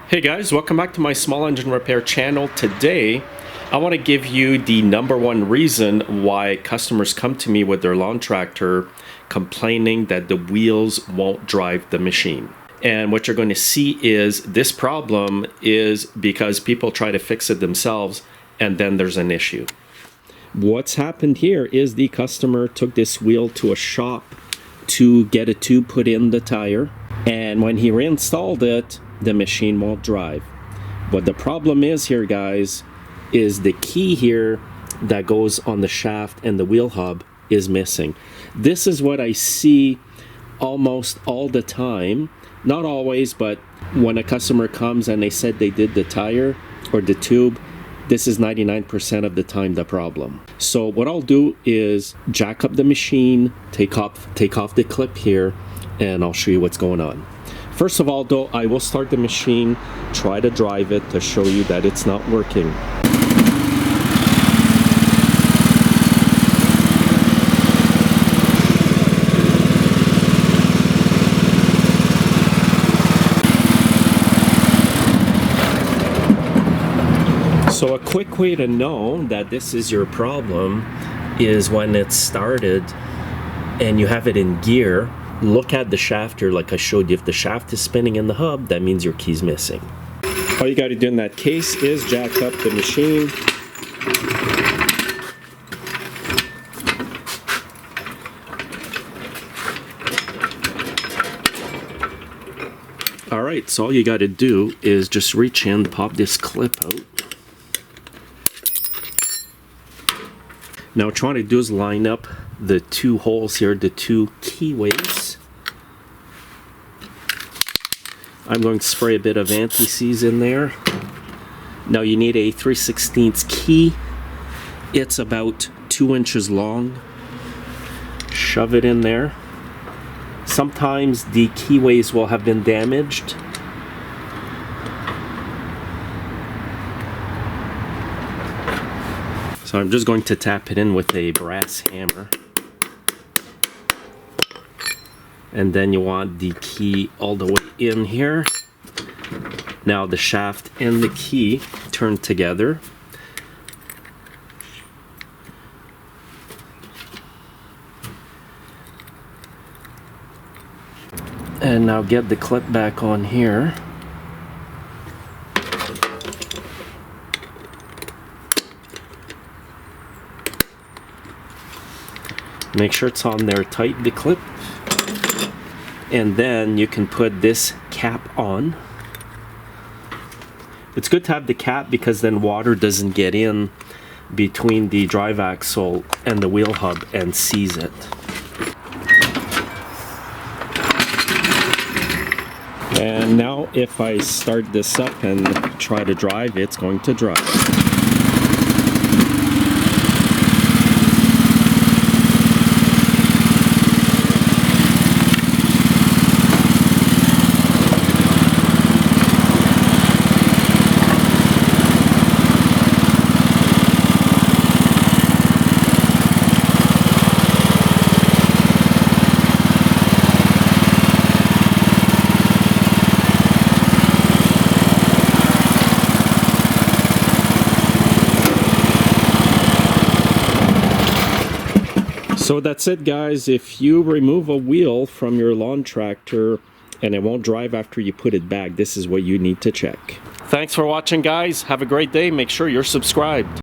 Hey guys, welcome back to my small engine repair channel. Today I want to give you the #1 reason why customers come to me with their lawn tractor complaining that the wheels won't drive the machine. And what you're going to see is this problem is because people try to fix it themselves and then there's an issue. What's happened here is the customer took this wheel to a shop to get a tube put in the tire, and when he reinstalled it, the machine won't drive. What the problem is here, guys, is the key here that goes on the shaft and the wheel hub is missing. This is what I see almost all the time. Not always, but when a customer comes and they said they did the tire or the tube, this is 99% of the time the problem. So what I'll do is jack up the machine, take off the clip here, and I'll show you what's going on. First of all, though, I will start the machine, try to drive it to show you that it's not working. So a quick way to know that this is your problem is when it's started and you have it in gear. Look at the shaft here like I showed you. If the shaft is spinning in the hub, that means your key's missing. All you got to do in that case is jack up the machine. Alright, so all you got to do is just reach in, pop this clip out. Now what I'm trying to do is line up the two holes here, the two keyways. I'm going to spray a bit of anti-seize in there. Now you need a 3/16 key. It's about 2 inches long. Shove it in there. Sometimes the keyways will have been damaged. So I'm just going to tap it in with a brass hammer. And then you want the key all the way in here. Now the shaft and the key turn together. And now get the clip back on here. Make sure it's on there tight, the clip. And then you can put this cap on. It's good to have the cap because then water doesn't get in between the drive axle and the wheel hub and seize it. And now if I start this up and try to drive, it's going to drive. So that's it, guys. If you remove a wheel from your lawn tractor and it won't drive after you put it back, this is what you need to check. Thanks for watching, guys. Have a great day. Make sure you're subscribed.